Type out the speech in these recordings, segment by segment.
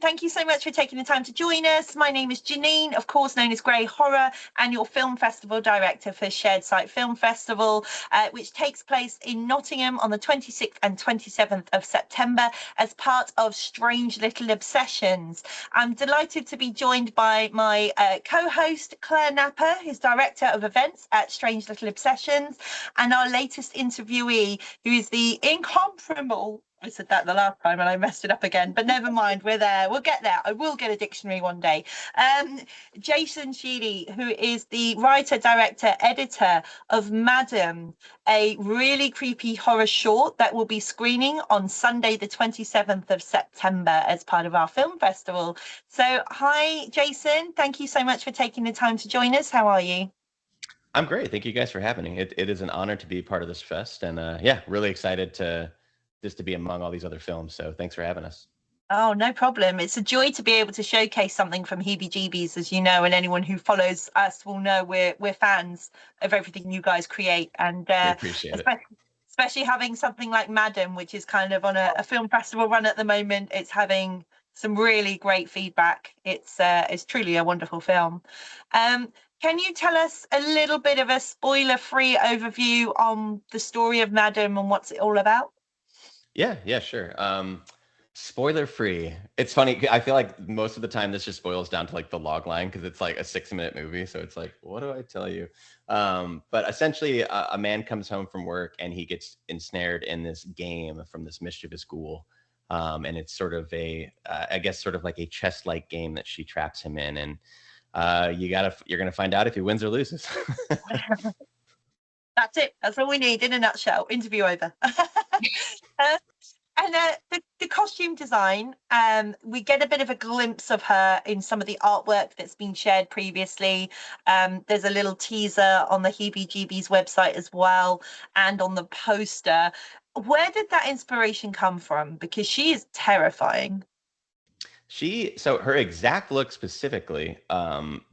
thank you so much for taking the time to join us. My name is Janine, of course known as Graeae Horror, and your film festival director for Shared Site Film Festival, which takes place in Nottingham on the 26th and 27th of September as part of Strange Little Obsessions. I'm delighted to be joined by my co-host, Claire Napper, who's director of events at Strange Little Obsessions, and our latest interviewee, who is the incomparable, I said that the last time and I messed it up again, but never mind, we're there. We'll get there. I will get a dictionary one day. Jason Sheedy, who is the writer, director, editor of Madam, a really creepy horror short that will be screening on Sunday, the 27th of September as part of our film festival. So, hi, Jason. Thank you so much for taking the time to join us. How are you? I'm great. Thank you guys for having me. It is an honor to be part of this fest, and yeah, really excited to be among all these other films. So thanks for having us. Oh, no problem. It's a joy to be able to showcase something from Heebie Jeebies, as you know, and anyone who follows us will know we're fans of everything you guys create, and We appreciate it. especially having something like Madam, which is kind of on a film festival run at the moment. It's having some really great feedback. It's truly a wonderful film. Can you tell us a little bit of a spoiler-free overview on the story of Madam and what's it all about? Yeah, sure. Spoiler free. It's funny. I feel like most of the time this just boils down to like the log line because it's like a 6-minute movie. So it's like, what do I tell you? But essentially, a man comes home from work and he gets ensnared in this game from this mischievous ghoul. And it's sort of I guess, sort of like a chess-like game that she traps him in. And you're gonna find out if he wins or loses. That's it. That's all we need in a nutshell. Interview over. And the costume design, we get a bit of a glimpse of her in some of the artwork that's been shared previously. There's a little teaser on the Heebie Jeebies website as well, and on the poster. Where did that inspiration come from? Because she is terrifying. So her exact look specifically,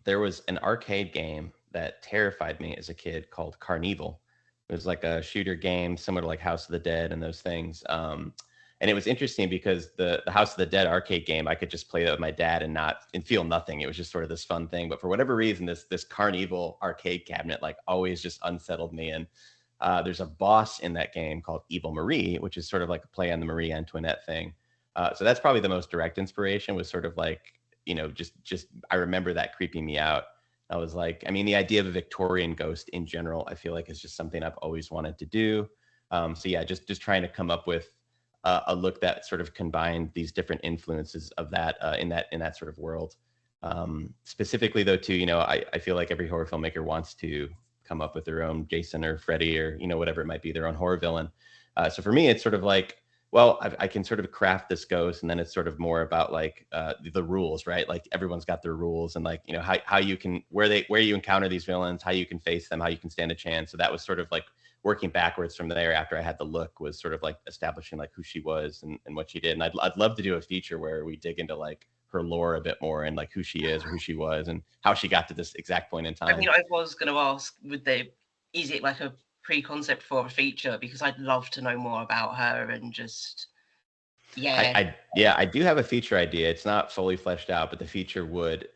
there was an arcade game that terrified me as a kid called Carnival. It was like a shooter game similar to like House of the Dead and those things. And it was interesting because the House of the Dead arcade game, I could just play that with my dad and feel nothing. It was just sort of this fun thing. But for whatever reason, this Carnival arcade cabinet like always just unsettled me. And there's a boss in that game called Evil Marie, which is sort of like a play on the Marie Antoinette thing. So that's probably the most direct inspiration, was sort of like, just I remember that creeping me out. I was like, I mean, the idea of a Victorian ghost in general, I feel like is just something I've always wanted to do. So yeah, just trying to come up with a look that sort of combined these different influences of that in that sort of world. Specifically though, too, I feel like every horror filmmaker wants to come up with their own Jason or Freddy or whatever it might be, their own horror villain. So for me, it's sort of like, well, I can sort of craft this ghost, and then it's sort of more about like the rules, right? Like everyone's got their rules, and like how you can where you encounter these villains, how you can face them, how you can stand a chance. So that was sort of like working backwards from there. After I had the look, was sort of like establishing like who she was and what she did. And I'd love to do a feature where we dig into like her lore a bit more and like who she is or who she was and how she got to this exact point in time. I mean, I was going to ask, is it like a pre-concept for a feature? Because I'd love to know more about her and just, yeah. I do have a feature idea. It's not fully fleshed out, but the feature would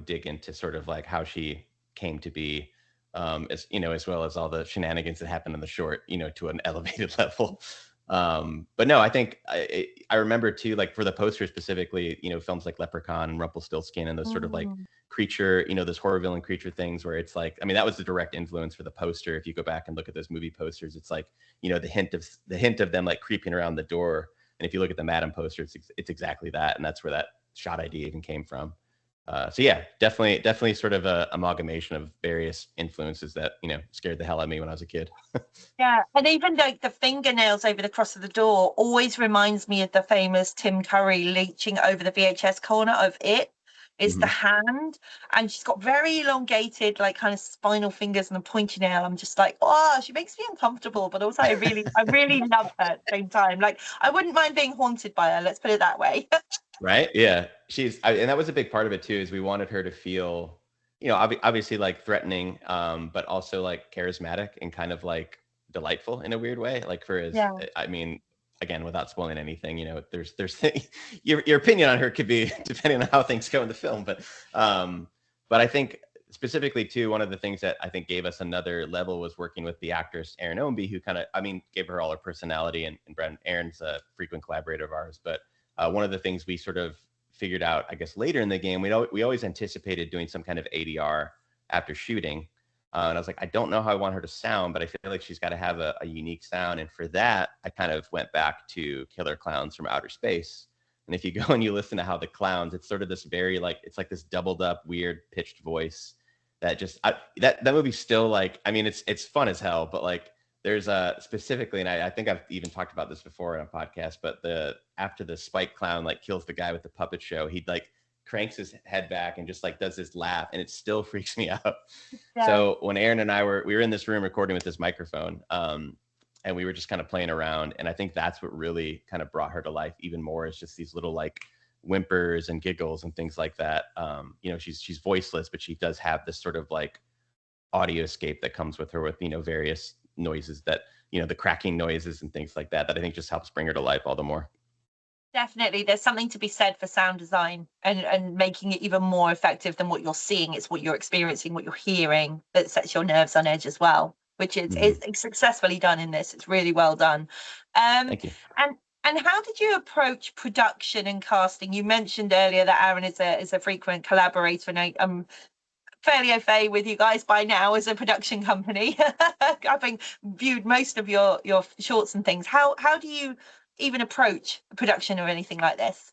dig into sort of like how she came to be, as well as all the shenanigans that happened in the short, to an elevated level. But no, I think I remember too, like for the poster specifically, films like Leprechaun and Rumpelstiltskin and those sort of like creature, those horror villain creature things where it's like, I mean, that was the direct influence for the poster. If you go back and look at those movie posters, it's like, the hint of them like creeping around the door. And if you look at the Madam poster, it's exactly that. And that's where that shot idea even came from. So yeah, definitely sort of a amalgamation of various influences that, scared the hell out of me when I was a kid. Yeah, and even like the fingernails over the cross of the door always reminds me of the famous Tim Curry leeching over the VHS corner of It. Is the hand, and she's got very elongated, like kind of spinal fingers and a pointy nail. I'm just like, oh, she makes me uncomfortable, but also I really love her at the same time. Like, I wouldn't mind being haunted by her. Let's put it that way. Right? Yeah, and that was a big part of it too. Is we wanted her to feel, obviously like threatening, but also like charismatic and kind of like delightful in a weird way. Like I mean, again, without spoiling anything, there's your opinion on her could be depending on how things go in the film, but I think specifically too, one of the things that I think gave us another level was working with the actress Erin Ownby, who gave her all her personality, and Brent Aaron's a frequent collaborator of ours. But one of the things we sort of figured out, I guess, later in the game, we always anticipated doing some kind of ADR after shooting. And I was like, I don't know how I want her to sound, but I feel like she's got to have a unique sound. And for that, I kind of went back to Killer Clowns from Outer Space. And if you go and you listen to how the clowns, it's sort of this very it's like this doubled up, weird pitched voice that just that movie's still it's fun as hell, but there's specifically, and I think I've even talked about this before on a podcast, but after the Spike Clown kills the guy with the puppet show, he cranks his head back and just does this laugh, and it still freaks me out. Yeah. So when Aaron and I were in this room recording with this microphone, and we were just kind of playing around, and I think that's what really kind of brought her to life even more, is just these little whimpers and giggles and things like that. She's voiceless, but she does have this sort of audio escape that comes with her, with various noises that the cracking noises and things like that I think just helps bring her to life all the more. Definitely, there's something to be said for sound design and making it even more effective than what you're seeing. It's what you're experiencing, what you're hearing, that sets your nerves on edge as well, which is it's successfully done in this. It's really well done. Thank you. And how did you approach production and casting? You mentioned earlier that Aaron is a frequent collaborator, and I'm fairly au fait with you guys by now as a production company. Having viewed most of your shorts and things, how do you even approach production or anything like this?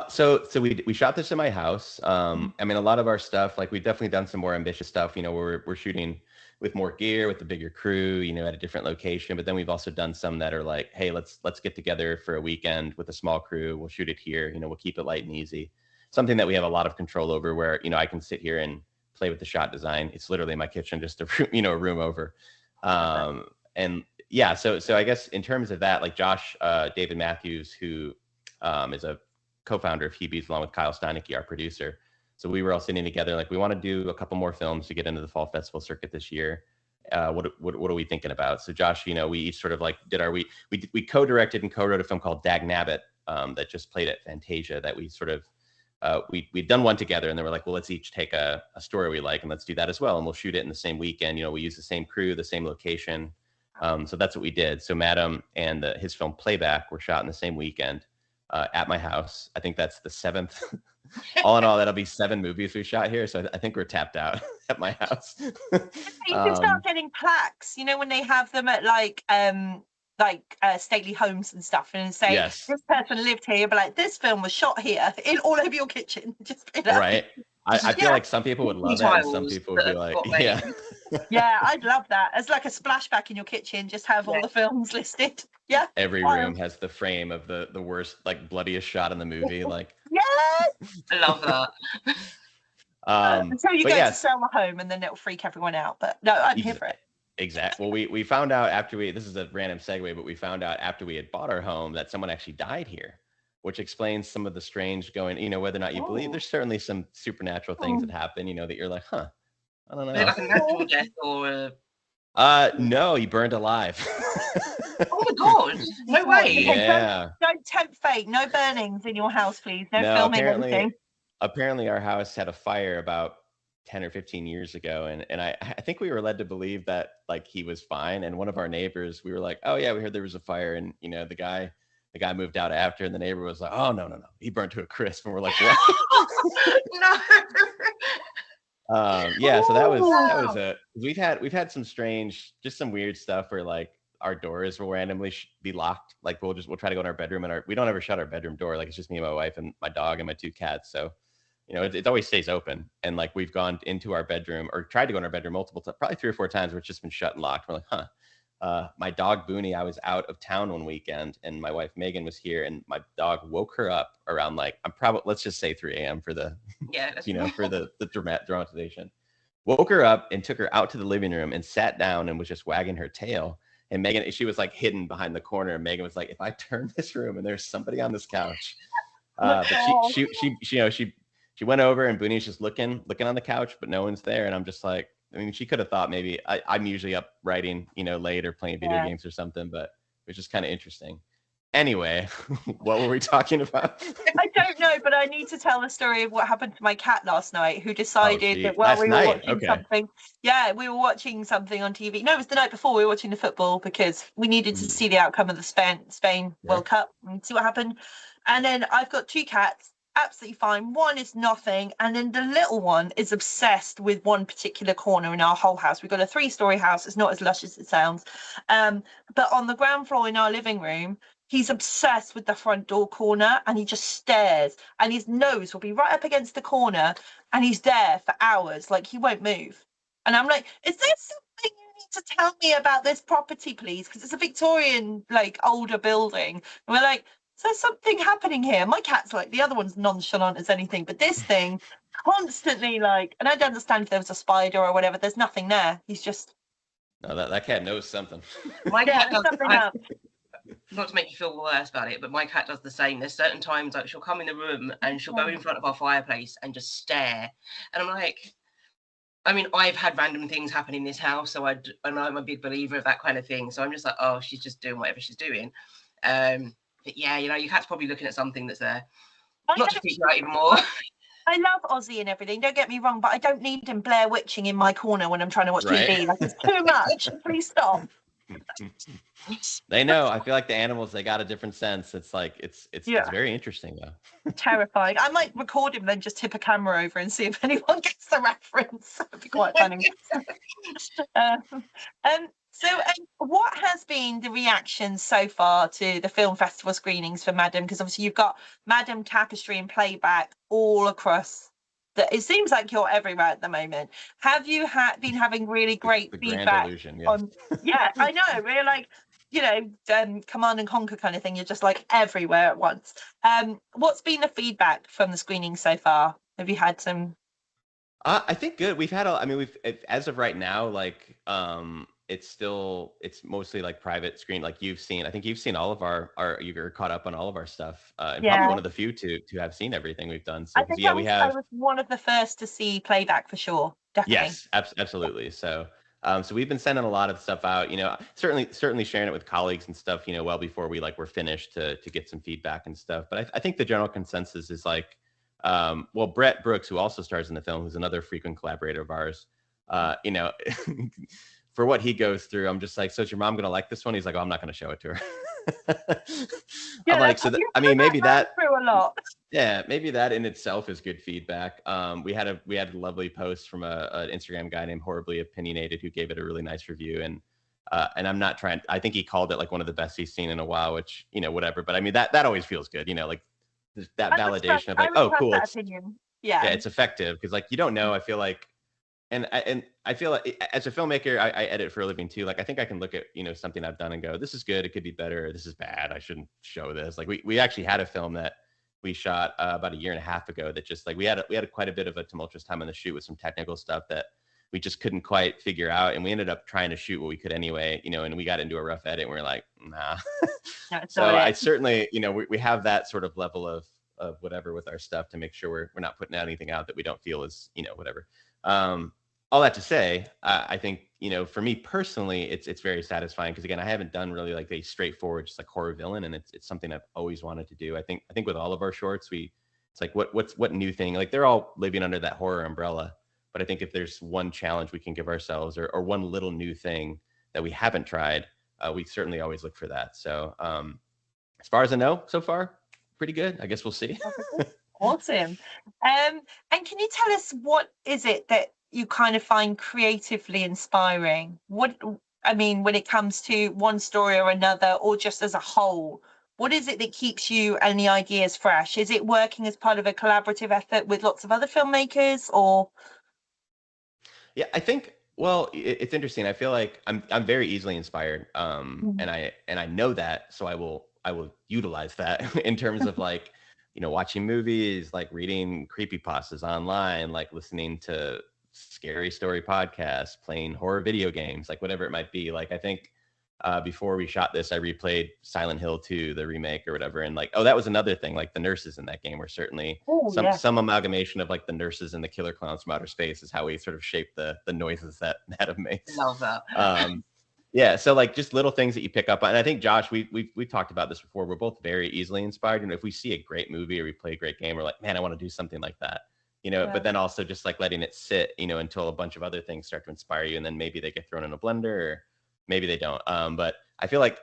So we shot this in my house. A lot of our stuff, we've definitely done some more ambitious stuff, where we're shooting with more gear, with a bigger crew, at a different location. But then we've also done some that are hey, let's get together for a weekend with a small crew. We'll shoot it here. We'll keep it light and easy. Something that we have a lot of control over, where, I can sit here and play with the shot design. It's literally my kitchen, just a room over. And yeah, so I guess in terms of that, Josh, David Matthews, who is a co-founder of Heebies, along with Kyle Steinecke, our producer. So we were all sitting together, we want to do a couple more films to get into the fall festival circuit this year. What are we thinking about? So Josh, we each sort of did our, we co-directed and co-wrote a film called Dagnabbit that just played at Fantasia, that we sort of, we'd done one together, and then we're well, let's each take a story we like, and let's do that as well. And we'll shoot it in the same weekend. We use the same crew, the same location. So that's what we did. So Madam and his film Playback were shot in the same weekend at my house. I think that's the 7th. All in all, that'll be 7 movies we shot here. So I think we're tapped out at my house. You can start getting plaques, when they have them at stately homes and stuff, and say, yes, this person lived here, but this film was shot here, in all over your kitchen. Just right. I feel like some people would love that, and some people would be yeah. Yeah, I'd love that. As a splashback in your kitchen, just have all the films listed. Yeah. Every room has the frame of the worst, bloodiest shot in the movie. Yes! I love that. Until you go to sell the home, and then it'll freak everyone out. But no, I'm here for it. Exactly. Well, we found out after this is a random segue, but we found out after we had bought our home that someone actually died here, which explains some of the strange going, whether or not you believe. There's certainly some supernatural things that happen, that you're huh, I don't know. Like a natural death or no, he burned alive. Oh my god, no way. Yeah. Don't tempt fate. No burnings in your house, please. No filming anything. Apparently our house had a fire about 10 or 15 years ago, and I think we were led to believe that he was fine. And one of our neighbors, we were oh yeah, we heard there was a fire, and the guy moved out after, and the neighbor was oh no, he burned to a crisp, and we're what? No. Yeah, so that was it. We've had some strange, just some weird stuff where our doors will randomly be locked. We'll try to go in our bedroom, and we don't ever shut our bedroom door. It's just me and my wife and my dog and my 2 cats. So it always stays open. And we've gone into our bedroom, or tried to go in our bedroom multiple times, probably 3 or 4 times, where it's just been shut and locked. We're huh. My dog Booney, I was out of town one weekend, and my wife Megan was here, and my dog woke her up around let's just say 3 a.m. for the for the dramatization. Woke her up and took her out to the living room and sat down and was just wagging her tail. And Megan, she was hidden behind the corner, and Megan was if I turn this room and there's somebody on this couch, but she went over, and Booney's just looking on the couch, but no one's there, and I'm just she could have thought maybe I'm usually up writing, late or playing video games or something, but which is kind of interesting. Anyway, what were we talking about? I don't know, but I need to tell the story of what happened to my cat last night, who decided that while last we were night? watching Okay. something, yeah, we were watching something on TV. No, it was the night before. We were watching the football because we needed to see the outcome of the Spain World Cup and see what happened. And then I've got two cats, absolutely fine. One is nothing, and then the little one is obsessed with one particular corner in our whole house. We've got a 3-story house. It's not as lush as it sounds, but on the ground floor in our living room, he's obsessed with the front door corner, and he just stares, and his nose will be right up against the corner, and he's there for hours, like he won't move. And I'm like, is there something you need to tell me about this property, please? Because it's a Victorian, like, older building. And we're like, is there something happening here? My cat's like, the other one's nonchalant as anything, but this thing constantly, like, and I don't understand if there was a spider or whatever. There's nothing there. He's just. No, that cat knows something. My cat there's does. something up. Not to make you feel worse about it, but my cat does the same. There's certain times like she'll come in the room and she'll go in front of our fireplace and just stare. And I'm like, I mean, I've had random things happen in this house, so and I'm a big believer of that kind of thing. So I'm just like, oh, she's just doing whatever she's doing. But yeah, you know, your cat's probably looking at something that's there. Not to freak you out even more. I love Ozzy and everything, don't get me wrong, but I don't need him Blair Witching in my corner when I'm trying to watch TV. Like, it's too much. Please stop. They know. I feel like the animals, they got a different sense. It's like it's very interesting though. Terrifying. I might record him, then just tip a camera over and see if anyone gets the reference. That'd be quite funny. So what has been the reaction so far to the film festival screenings for Madam? Because obviously you've got Madam, Tapesty and Playback all across. It seems like you're everywhere at the moment. Have you been having really great feedback? Grand illusion, yes. Yeah, I know. We're like, you know, Command and Conquer kind of thing. You're just like everywhere at once. What's been the feedback from the screening so far? Have you had some? I think good. We've had as of right now, like it's mostly like private screen. Like I think you've seen all of you're caught up on all of our stuff, and probably one of the few to have seen everything we've done. So I was one of the first to see Playback for sure. Definitely. Yes, absolutely. So we've been sending a lot of stuff out, you know, certainly sharing it with colleagues and stuff, you know, well before we were finished to get some feedback and stuff. But I think the general consensus is like, well, Brett Brooks, who also stars in the film, who's another frequent collaborator of ours, you know, for what he goes through, I'm just like, so is your mom going to like this one? He's like, oh, I'm not going to show it to her. I'm like, I mean, maybe that through a lot. Yeah, maybe that in itself is good feedback. We had a lovely post from an Instagram guy named Horribly Opinionated who gave it a really nice review, and I'm not trying. I think he called it like one of the best he's seen in a while, which, you know, whatever. But I mean, that always feels good, you know, like that validation of like, oh, cool, yeah, it's effective, because like you don't know. I feel like, and I feel like as a filmmaker, I edit for a living too. Like I think I can look at, you know, something I've done and go, this is good, it could be better, this is bad, I shouldn't show this. Like we actually had a film that we shot about 1.5 years ago that just like we had quite a bit of a tumultuous time on the shoot with some technical stuff that we just couldn't quite figure out, and we ended up trying to shoot what we could anyway, you know, and we got into a rough edit and we we're like, nah. So I certainly, you know, we have that sort of level of whatever with our stuff to make sure we're not putting anything out that we don't feel is, you know, whatever. All that to say, I think, you know, for me personally, it's very satisfying, because again, I haven't done really like a straightforward just like horror villain, and it's something I've always wanted to do. I think with all of our shorts, it's like what new thing, like they're all living under that horror umbrella, but I think if there's one challenge we can give ourselves, or one little new thing that we haven't tried, we certainly always look for that. So as far as I know, so far, pretty good. I guess we'll see. Awesome. And can you tell us, what is it that you kind of find creatively inspiring? When it comes to one story or another, or just as a whole, what is it that keeps you and the ideas fresh? Is it working as part of a collaborative effort with lots of other filmmakers, or? Yeah, I think, well, it's interesting. I feel like I'm very easily inspired, and I know that, so I will utilize that in terms of like, you know, watching movies, like reading creepypastas online, like listening to scary story podcasts, playing horror video games, like whatever it might be. Like I think before we shot this, I replayed Silent Hill 2, the remake or whatever, and like, oh, that was another thing. Like the nurses in that game were certainly some amalgamation of like the nurses and the killer clowns from outer space is how we sort of shape the noises that Madam makes. Love that. Yeah, so like just little things that you pick up on. And I think Josh, we've talked about this before. We're both very easily inspired. And if we see a great movie or we play a great game, we're like, man, I want to do something like that. But then also just like letting it sit, until a bunch of other things start to inspire you, and then maybe they get thrown in a blender, or maybe they don't. But I feel like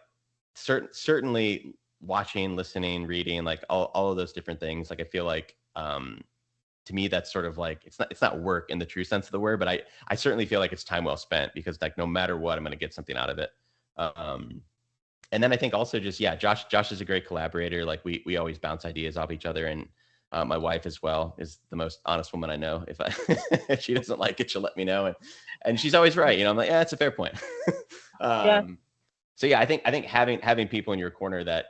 certainly watching, listening, reading, like all of those different things. Like I feel like to me that's sort of like it's not work in the true sense of the word, but I certainly feel like it's time well spent, because like no matter what, I'm going to get something out of it. And then I think also just Josh is a great collaborator. Like we always bounce ideas off each other, and my wife as well is the most honest woman I know. If she doesn't like it, she'll let me know, and she's always right. I'm like, yeah, that's a fair point. So yeah, I think having people in your corner that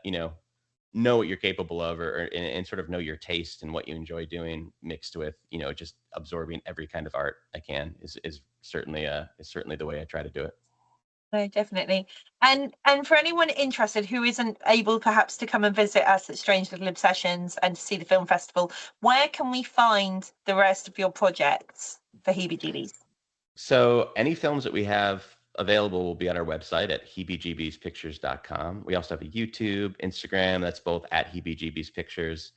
know what you're capable of, and sort of know your taste and what you enjoy doing, mixed with just absorbing every kind of art I can, is certainly the way I try to do it. No, definitely. And for anyone interested who isn't able perhaps to come and visit us at Strange Little Obsessions and to see the film festival, where can we find the rest of your projects for Heebie Jeebies? So any films that we have available will be on our website at HeebieJeebiesPictures.com. We also have a YouTube, Instagram. That's both at Heebie Jeebies Pictures.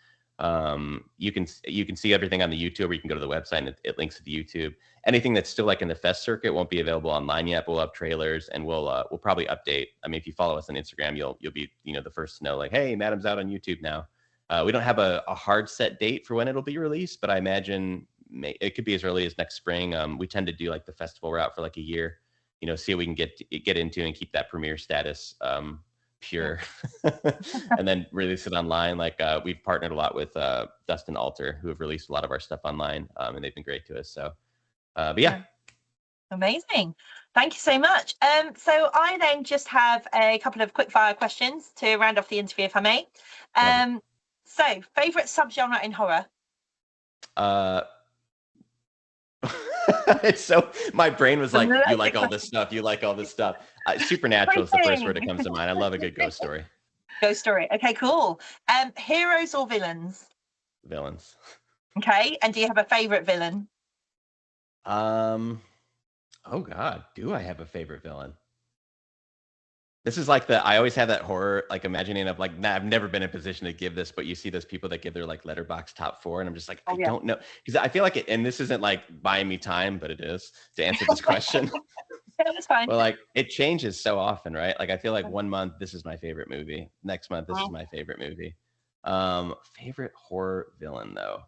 You can see everything on the YouTube, or you can go to the website and it links to the YouTube. Anything that's still like in the fest circuit won't be available online yet, but we'll have trailers, and we'll probably update. I mean, if you follow us on Instagram, you'll be the first to know, like, hey, Madam's out on YouTube now. We don't have a hard set date for when it'll be released, but I imagine it could be as early as next spring. We tend to do like the festival route for like a year, see what we can get into and keep that premiere status pure, and then release it online. Like we've partnered a lot with Dustin Alter, who have released a lot of our stuff online, and they've been great to us. So, but yeah. Amazing. Thank you so much. So I then just have a couple of quick fire questions to round off the interview, if I may. So favorite subgenre in horror? It's so my brain was like, you like all this stuff, Supernatural is the first word that comes to mind. I love a good ghost story. Okay, cool. Heroes or villains? Villains. Okay, and do you have a favorite villain? Oh god, do I have a favorite villain? This is like I always have that horror, like imagining of like, I've never been in a position to give this, but you see those people that give their like Letterboxd top 4, and I'm just like, I don't know, because I feel like it, and this isn't like buying me time, but it is to answer this question. That's fine. Well, like it changes so often, right? Like I feel like one month this is my favorite movie, next month this is my favorite movie. Favorite horror villain though.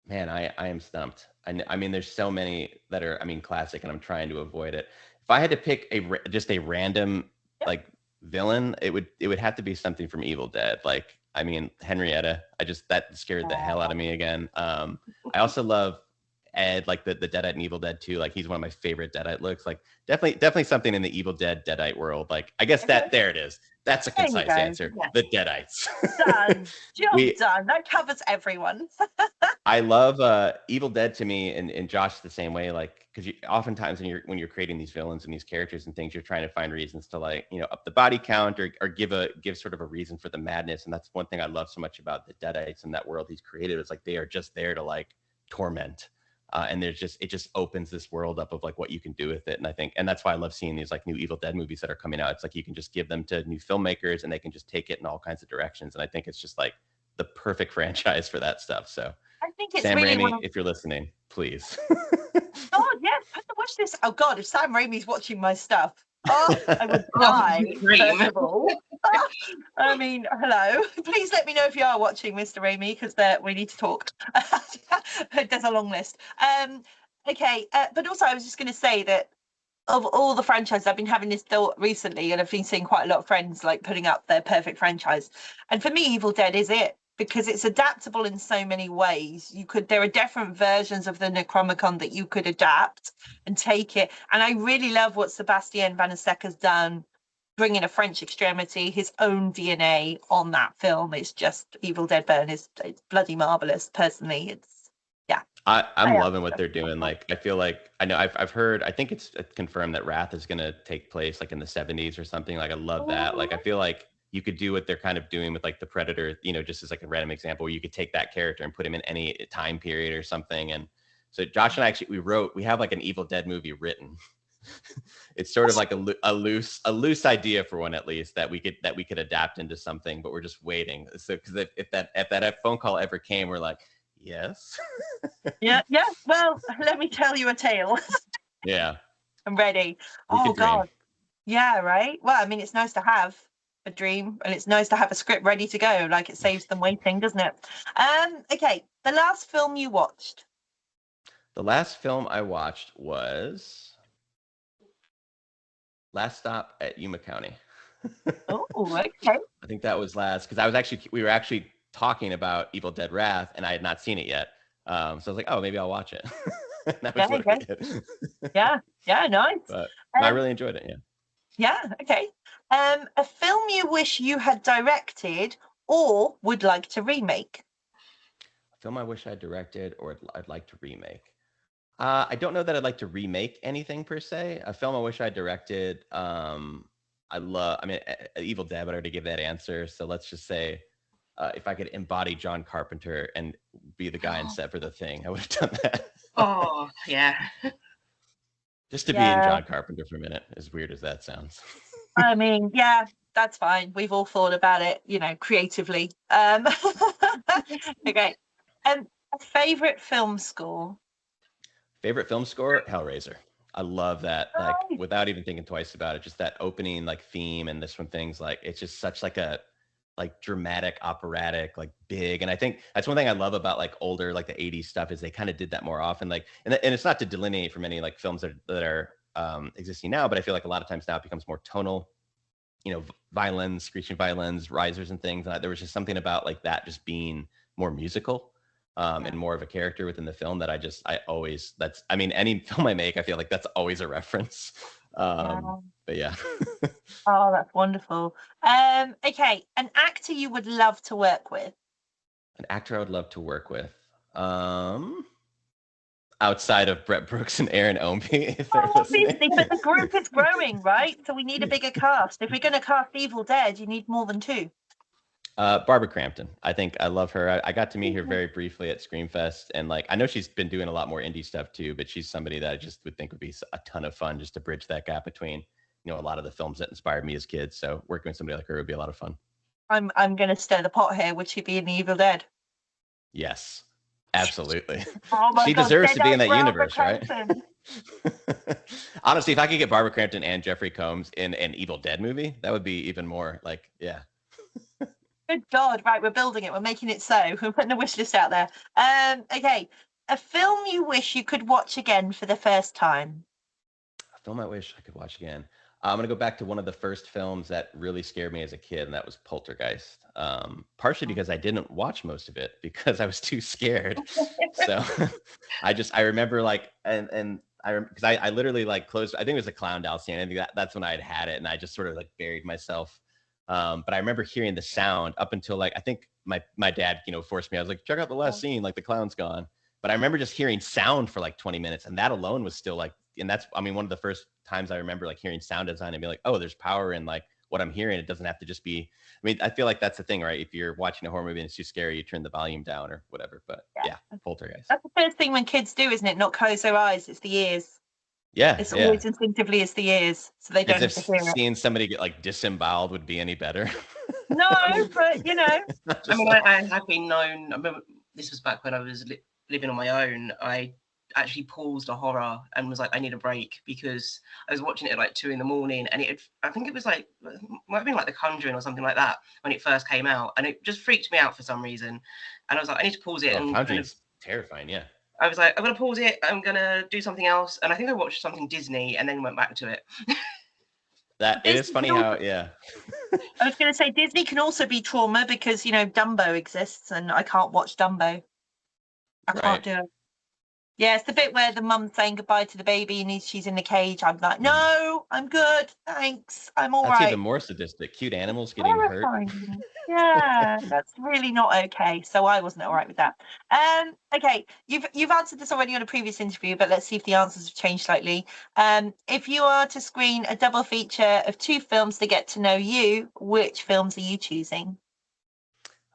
Man, I am stumped. I mean, there's so many that are, classic, and I'm trying to avoid it. If I had to pick just a random like villain, it would have to be something from Evil Dead. Like, Henrietta. That scared the hell out of me again. I also love Ed, like the Deadite in Evil Dead 2. Like he's one of my favorite Deadite looks. Like definitely something in the Evil Dead Deadite world. Like I guess there it is. That's a concise answer. Yeah. The Deadites. Done. Job done. That covers everyone. I love Evil Dead to me, and Josh the same way. Like because oftentimes when you're creating these villains and these characters and things, you're trying to find reasons to like up the body count or give sort of a reason for the madness. And that's one thing I love so much about the Deadites and that world he's created. It's like they are just there to like torment. And it just opens this world up of like what you can do with it. And that's why I love seeing these like new Evil Dead movies that are coming out. It's like you can just give them to new filmmakers and they can just take it in all kinds of directions. And I think it's just like the perfect franchise for that stuff. So I think it's Sam really Raimi, if you're listening, please. God, yes, I have to watch this. Oh God, if Sam Raimi's watching my stuff, I would die. First of all. Hello. Please let me know if you are watching, Mr. Raimi, because we need to talk. There's a long list. Okay, but also I was just going to say that of all the franchises, I've been having this thought recently, and I've been seeing quite a lot of friends like putting up their perfect franchise. And for me, Evil Dead is it, because it's adaptable in so many ways. There are different versions of the Necronomicon that you could adapt and take it. And I really love what Sebastian Vanasek done, bringing a French extremity, his own DNA on that film. It's just Evil Dead Burn it's bloody marvelous. Personally, it's I'm loving what they're doing. Like I feel like I've heard, I think it's confirmed that Wrath is going to take place like in the 70s or something. Like I love that. Like I feel like you could do what they're kind of doing with like the Predator, just as like a random example, where you could take that character and put him in any time period or something. And So Josh and I actually we have like an Evil Dead movie written. It's sort of like a loose idea for one at least that we could adapt into something, but we're just waiting. So because if that phone call ever came, we're like, yes. Yeah. Well, let me tell you a tale. Yeah. I'm ready. We Oh could dream. God. Yeah, right. Well, I mean, it's nice to have a dream, and it's nice to have a script ready to go. Like, it saves them waiting, doesn't it? Okay. The last film you watched. The last film I watched was Last Stop at Yuma County. Oh, okay. I think that was last because we were actually talking about Evil Dead Wrath, and I had not seen it yet. So I was like, oh, maybe I'll watch it. That was what I did. Yeah, nice. But I really enjoyed it. Yeah, okay. A film you wish you had directed or would like to remake? A film I wish I directed or I'd like to remake. I don't know that I'd like to remake anything per se. A film I wish I directed. Evil Dead, but I already gave that answer. So let's just say if I could embody John Carpenter and be the guy in set for The Thing, I would have done that. Oh, yeah. Just to be in John Carpenter for a minute, as weird as that sounds. I mean, yeah, that's fine. We've all thought about it, creatively. Okay. A favorite film score? Favorite film score? Hellraiser. I love that. Like, without even thinking twice about it, just that opening like theme and this one things like it's just such like a dramatic, operatic, like big. And I think that's one thing I love about like older, like the 80s stuff is they kind of did that more often. Like, and it's not to delineate from any like films that are existing now, but I feel like a lot of times now it becomes more tonal, violins, screeching violins, risers and things. And there was just something about like that just being more musical and more of a character within the film that any film I make, I feel like that's always a reference. But yeah. Oh, that's wonderful. Okay, an actor you would love to work with? An actor I would love to work with. Outside of Brett Brooks and Aaron Ombie, if they're listening. Obviously, but the group is growing, right? So we need a bigger cast. If we're going to cast Evil Dead, you need more than two. Barbara Crampton. I think I love her. I got to meet her very briefly at Screamfest, and like I know she's been doing a lot more indie stuff too, but she's somebody that I just would think would be a ton of fun just to bridge that gap between a lot of the films that inspired me as kids. So working with somebody like her would be a lot of fun. I'm going to stir the pot here. Would she be in the Evil Dead? Yes, absolutely. She deserves to be in that universe, right? Honestly, if I could get Barbara Crampton and Jeffrey Combs in an Evil Dead movie, that would be even more like, yeah. Good God, right, we're building it. We're making it so. We're putting the wish list out there. Okay, a film you wish you could watch again for the first time? A film I wish I could watch again. I'm going to go back to one of the first films that really scared me as a kid, and that was Poltergeist. Partially because I didn't watch most of it because I was too scared. So I remember like, because I literally like closed, I think it was a clown doll scene. I think that's when I had it, and I just sort of like buried myself. But I remember hearing the sound up until like, I think my dad, forced me. I was like, check out the last scene, like the clown's gone. But I remember just hearing sound for like 20 minutes. And that alone was still like, and that's, one of the first times I remember like hearing sound design and be like, oh, there's power in like what I'm hearing. It doesn't have to just be, I feel like that's the thing, right? If you're watching a horror movie and it's too scary, you turn the volume down or whatever. But yeah, Poltergeist. That's the first thing when kids do, isn't it? Not close their eyes, it's the ears. Yeah, it's always instinctively it's the ears, so they don't have to hear it. Seeing somebody get like disemboweled would be any better. No, but I have been known. I remember this was back when I was living on my own. I actually paused a horror and was like, I need a break because I was watching it at like 2 a.m, and I think it was like, might have been like The Conjuring or something like that when it first came out, and it just freaked me out for some reason. And I was like, I need to pause it. And Conjuring's terrifying, yeah. I was like, I'm gonna pause it. I'm gonna do something else, and I think I watched something Disney and then went back to it. It is funny how, yeah. I was going to say Disney can also be trauma because Dumbo exists, and I can't watch Dumbo. I can't do it. Yeah, it's the bit where the mum's saying goodbye to the baby and she's in the cage. I'm like, no, I'm good, thanks, I'm all right. That's even more sadistic. Cute animals getting hurt. Yeah, that's really not okay. So I wasn't all right with that. Okay, you've answered this already on a previous interview, but let's see if the answers have changed slightly. If you are to screen a double feature of 2 films to get to know you, which films are you choosing?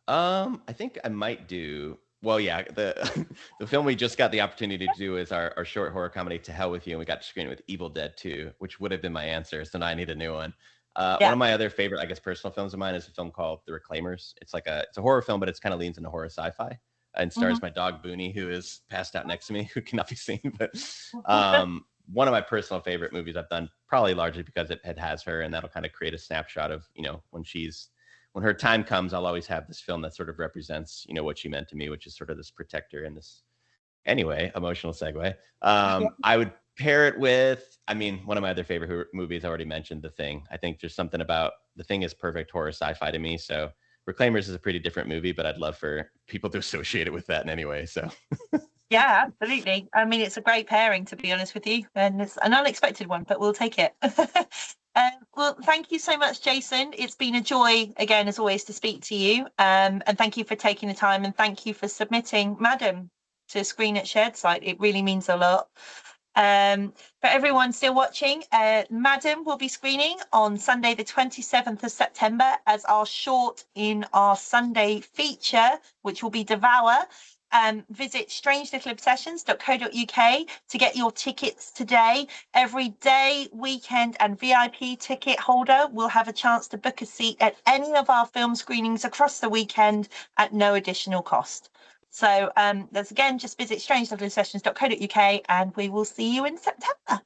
I think I might do Well, yeah, the the film we just got the opportunity to do is our short horror comedy To Hell With You, and we got to screen it with Evil Dead 2, which would have been my answer. So now I need a new one. One Yeah. of my other favorite, I guess, personal films of mine is a film called The Reclaimers. It's a horror film, but it's kind of leans into horror sci-fi and stars my dog Booney, who is passed out next to me, who cannot be seen. But one of my personal favorite movies I've done, probably largely because it has her, and that'll kind of create a snapshot of, you know, when her time comes, I'll always have this film that sort of represents, you know, what she meant to me, which is sort of this protector and this, anyway, emotional segue. I would pair it with, I mean, one of my other favorite movies I already mentioned, The Thing. I think there's something about The Thing is perfect horror sci-fi to me. So Reclaimers is a pretty different movie, but I'd love for people to associate it with that in any way. So Yeah, absolutely. I mean, it's a great pairing, to be honest with you, and it's an unexpected one, but we'll take it. Well, thank you so much, Jason. It's been a joy, again, as always, to speak to you. And thank you for taking the time, and thank you for submitting Madam to screen at Shared Site. It really means a lot. For everyone still watching, Madam will be screening on Sunday, the 27th of September, as our short in our Sunday feature, which will be Devour. Visit strangelittle obsessions.co.uk to get your tickets today. Every day, weekend and VIP ticket holder will have a chance to book a seat at any of our film screenings across the weekend at no additional cost. So that's again, just visit strangelittlesessions.co.uk and we will see you in September.